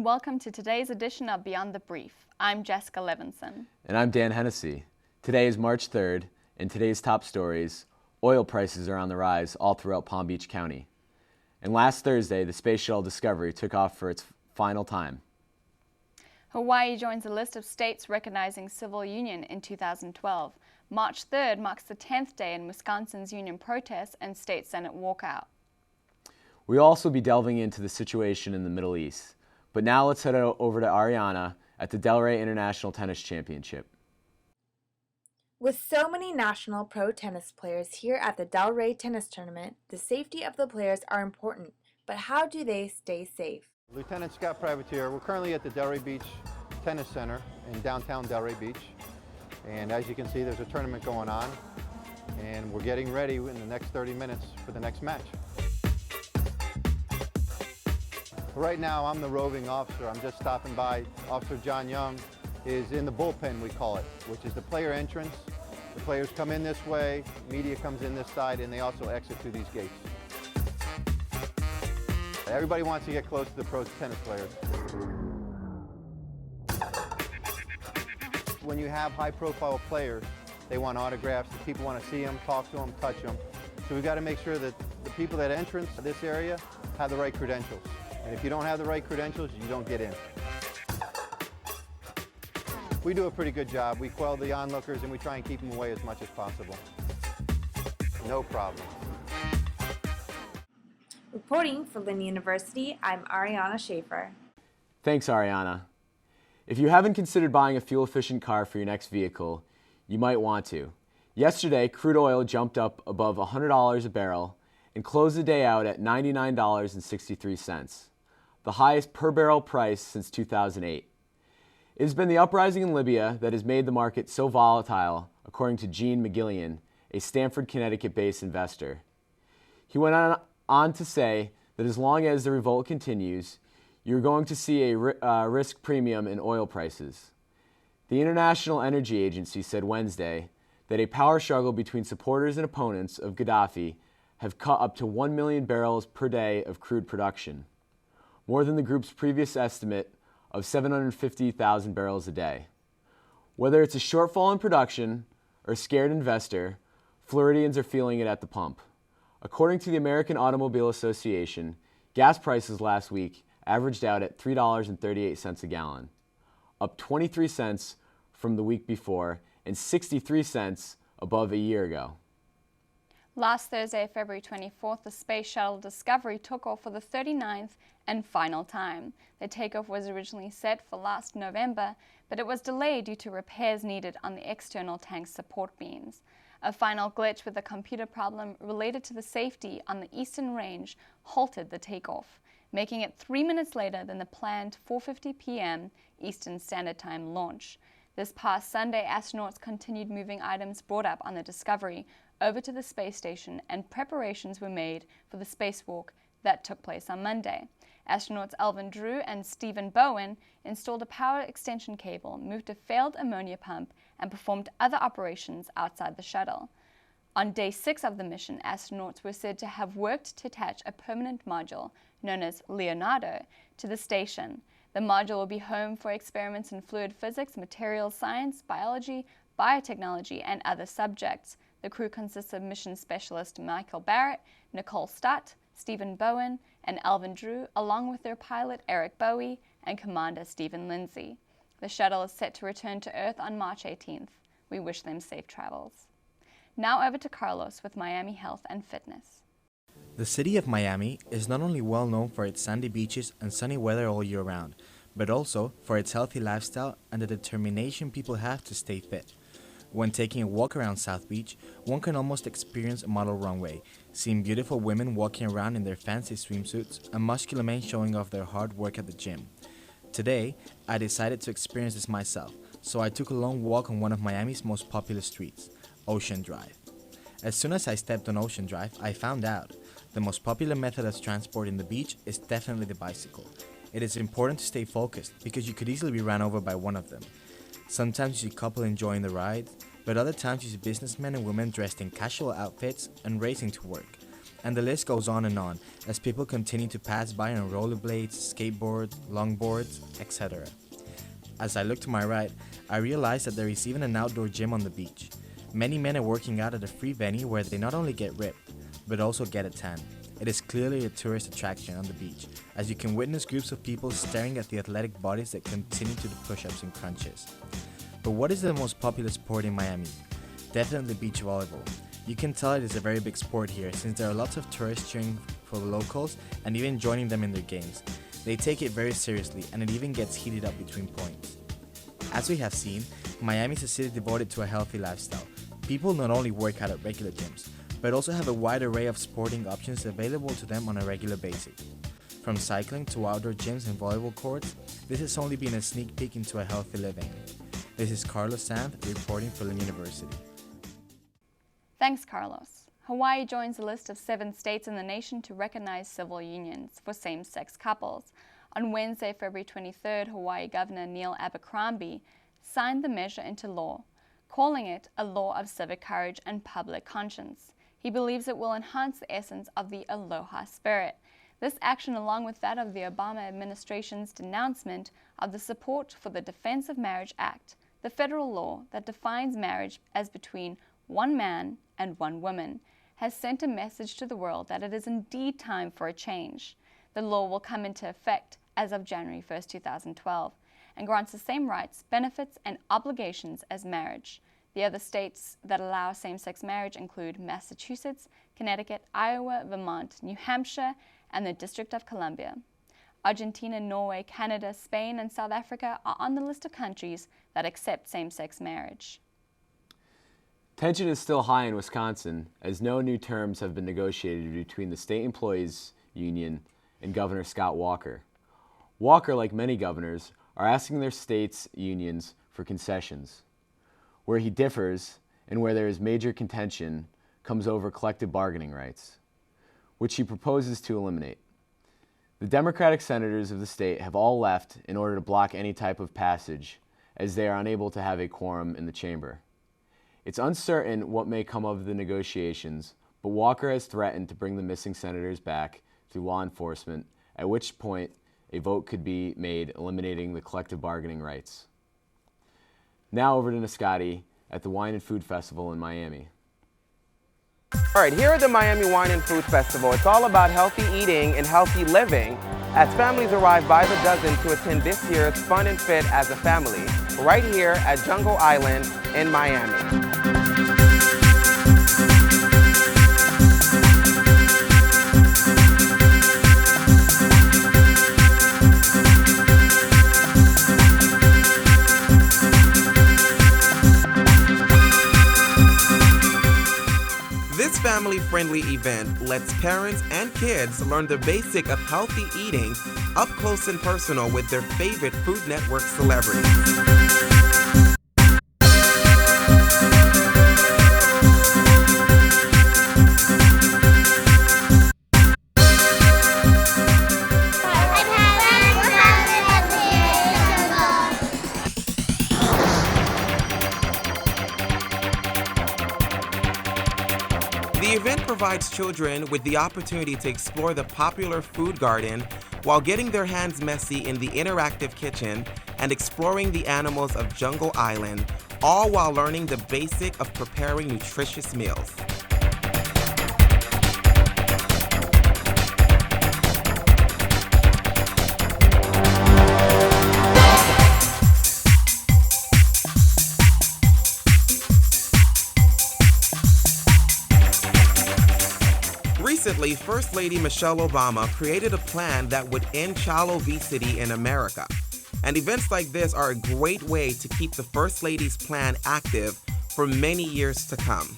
welcome to today's edition of Beyond the Brief. I'm Jessica Levinson. And I'm Dan Hennessy. Today is March 3rd, and today's top stories: oil prices are on the rise all throughout Palm Beach County. And last Thursday, the Space Shuttle Discovery took off for its final time. Hawaii joins the list of states recognizing civil union in 2012. March 3rd marks the 10th day in Wisconsin's union protests and state Senate walkout. We'll also be delving into the situation in the Middle East. But now let's head over to Ariana at the Delray International Tennis Championship. With so many national pro tennis players here at the Delray Tennis Tournament, the safety of the players are important, but how do they stay safe? Lieutenant Scott Privateer, we're currently at the Delray Beach Tennis Center in downtown Delray Beach. And as you can see, there's a tournament going on, and we're getting ready in the next 30 minutes for the next match. Right now, I'm the roving officer. I'm just stopping by. Officer John Young is in the bullpen, we call it, which is the player entrance. The players come in this way, media comes in this side, and they also exit through these gates. Everybody wants to get close to the pro tennis players. When you have high-profile players, they want autographs, the people want to see them, talk to them, touch them. So we've got to make sure that the people that enter this area have the right credentials. And if you don't have the right credentials, you don't get in. We do a pretty good job. We quell the onlookers and we try and keep them away as much as possible. No problem. Reporting for Lynn University, I'm Ariana Schaefer. Thanks, Ariana. If you haven't considered buying a fuel-efficient car for your next vehicle, you might want to. Yesterday, crude oil jumped up above $100 a barrel and closed the day out at $99.63, the highest per barrel price since 2008. It has been the uprising in Libya that has made the market so volatile, according to Gene McGillian, a Stamford, Connecticut-based investor. He went on to say that as long as the revolt continues, you're going to see a risk premium in oil prices. The International Energy Agency said Wednesday that a power struggle between supporters and opponents of Gaddafi have cut up to 1 million barrels per day of crude production, more than the group's previous estimate of 750,000 barrels a day. Whether it's a shortfall in production or a scared investor, Floridians are feeling it at the pump. According to the American Automobile Association, gas prices last week averaged out at $3.38 a gallon, up 23 cents from the week before and 63 cents above a year ago. Last Thursday, February 24th, the Space Shuttle Discovery took off for the 39th and final time. The takeoff was originally set for last November, but it was delayed due to repairs needed on the external tank support beams. A final glitch with a computer problem related to the safety on the eastern range halted the takeoff, making it 3 minutes later than the planned 4:50 p.m. Eastern Standard Time launch. This past Sunday, astronauts continued moving items brought up on the Discovery over to the space station, and preparations were made for the spacewalk that took place on Monday. Astronauts Alvin Drew and Stephen Bowen installed a power extension cable, moved a failed ammonia pump, and performed other operations outside the shuttle. On day 6 of the mission, astronauts were said to have worked to attach a permanent module, known as Leonardo, to the station. The module will be home for experiments in fluid physics, materials science, biology, biotechnology, and other subjects. The crew consists of mission specialist Michael Barrett, Nicole Stott, Stephen Bowen, and Alvin Drew, along with their pilot Eric Bowie and Commander Stephen Lindsay. The shuttle is set to return to Earth on March 18th. We wish them safe travels. Now over to Carlos with Miami Health and Fitness. The city of Miami is not only well known for its sandy beaches and sunny weather all year round, but also for its healthy lifestyle and the determination people have to stay fit. When taking a walk around South Beach, one can almost experience a model runway, seeing beautiful women walking around in their fancy swimsuits and muscular men showing off their hard work at the gym. Today, I decided to experience this myself, so I took a long walk on one of Miami's most popular streets, Ocean Drive. As soon as I stepped on Ocean Drive, I found out the most popular method of transport in the beach is definitely the bicycle. It is important to stay focused because you could easily be run over by one of them. Sometimes you see couple enjoying the ride, but other times you see businessmen and women dressed in casual outfits and racing to work. And the list goes on as people continue to pass by on rollerblades, skateboards, longboards, etc. As I look to my right, I realize that there is even an outdoor gym on the beach. Many men are working out at a free venue where they not only get ripped, but also get a tan. It is clearly a tourist attraction on the beach, as you can witness groups of people staring at the athletic bodies that continue to do push-ups and crunches. But what is the most popular sport in Miami? Definitely beach volleyball. You can tell it is a very big sport here since there are lots of tourists cheering for the locals and even joining them in their games. They take it very seriously and it even gets heated up between points. As we have seen, Miami is a city devoted to a healthy lifestyle. People not only work out at regular gyms, but also have a wide array of sporting options available to them on a regular basis. From cycling to outdoor gyms and volleyball courts, this has only been a sneak peek into a healthy living. This is Carlos Sanz reporting for Lynn University. Thanks, Carlos. Hawaii joins the list of 7 states in the nation to recognize civil unions for same-sex couples. On Wednesday, February 23rd, Hawaii Governor Neil Abercrombie signed the measure into law, calling it a law of civic courage and public conscience. He believes it will enhance the essence of the aloha spirit. This action, along with that of the Obama administration's denouncement of the Support for the Defense of Marriage Act, the federal law that defines marriage as between one man and one woman, has sent a message to the world that it is indeed time for a change. The law will come into effect as of January 1st, 2012, and grants the same rights, benefits, and obligations as marriage. The other states that allow same-sex marriage include Massachusetts, Connecticut, Iowa, Vermont, New Hampshire, and the District of Columbia. Argentina, Norway, Canada, Spain, and South Africa are on the list of countries that accept same-sex marriage. Tension is still high in Wisconsin, as no new terms have been negotiated between the state employees union and Governor Scott Walker. Walker, like many governors, are asking their states' unions for concessions. Where he differs, and where there is major contention, comes over collective bargaining rights, which he proposes to eliminate. The Democratic senators of the state have all left in order to block any type of passage, as they are unable to have a quorum in the chamber. It's uncertain what may come of the negotiations, but Walker has threatened to bring the missing senators back through law enforcement, at which point a vote could be made eliminating the collective bargaining rights. Now over to Nascati at the Wine and Food Festival in Miami. All right, here at the Miami Wine and Food Festival, it's all about healthy eating and healthy living as families arrive by the dozen to attend this year's Fun and Fit as a Family, right here at Jungle Island in Miami. This family-friendly event lets parents and kids learn the basic of healthy eating up close and personal with their favorite Food Network celebrities. The event provides children with the opportunity to explore the popular food garden while getting their hands messy in the interactive kitchen and exploring the animals of Jungle Island, all while learning the basic of preparing nutritious meals. Recently, First Lady Michelle Obama created a plan that would end child obesity in America. And events like this are a great way to keep the First Lady's plan active for many years to come.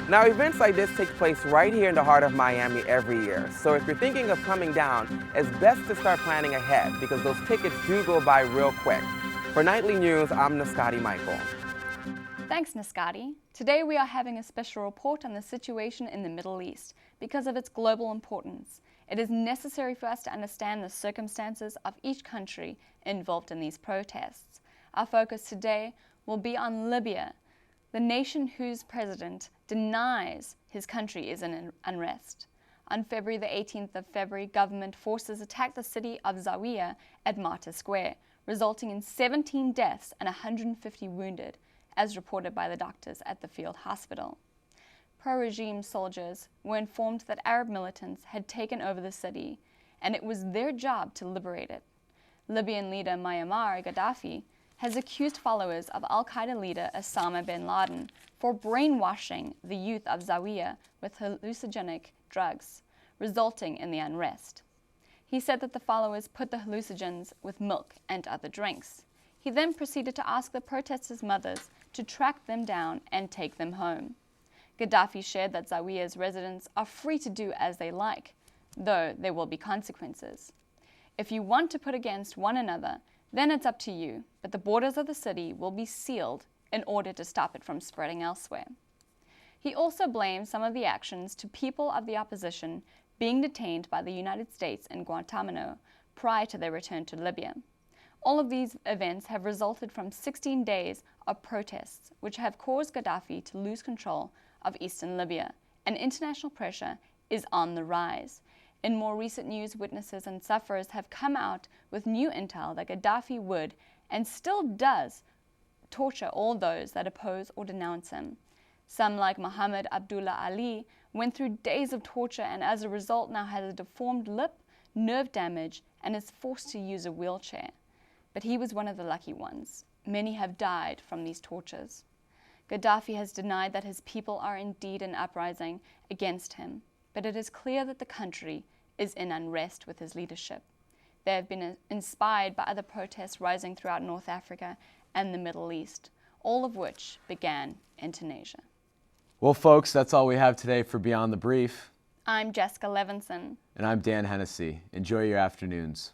Now, events like this take place right here in the heart of Miami every year. So if you're thinking of coming down, it's best to start planning ahead because those tickets do go by real quick. For Nightly News, I'm Nascati Michael. Thanks, Nascati. Today we are having a special report on the situation in the Middle East because of its global importance. It is necessary for us to understand the circumstances of each country involved in these protests. Our focus today will be on Libya, the nation whose president denies his country is in unrest. On February the 18th of February, government forces attacked the city of Zawiya at Martyr Square, resulting in 17 deaths and 150 wounded, as reported by the doctors at the field hospital. Pro-regime soldiers were informed that Arab militants had taken over the city, and it was their job to liberate it. Libyan leader Muammar Gaddafi has accused followers of al-Qaeda leader Osama bin Laden for brainwashing the youth of Zawiya with hallucinogenic drugs, resulting in the unrest. He said that the followers put the hallucinogens with milk and other drinks. He then proceeded to ask the protesters' mothers to track them down and take them home. Gaddafi shared that Zawiya's residents are free to do as they like, though there will be consequences. If you want to put against one another, then it's up to you, but the borders of the city will be sealed in order to stop it from spreading elsewhere. He also blamed some of the actions to people of the opposition being detained by the United States in Guantanamo prior to their return to Libya. All of these events have resulted from 16 days of protests, which have caused Gaddafi to lose control of eastern Libya, and international pressure is on the rise. In more recent news, witnesses and sufferers have come out with new intel that Gaddafi would, and still does, torture all those that oppose or denounce him. Some, like Muhammad Abdullah Ali, went through days of torture and as a result now has a deformed lip, nerve damage, and is forced to use a wheelchair. But he was one of the lucky ones. Many have died from these tortures. Gaddafi has denied that his people are indeed in uprising against him, but it is clear that the country is in unrest with his leadership. They have been inspired by other protests rising throughout North Africa and the Middle East, all of which began in Tunisia. Well, folks, that's all we have today for Beyond the Brief. I'm Jessica Levinson. And I'm Dan Hennessy. Enjoy your afternoons.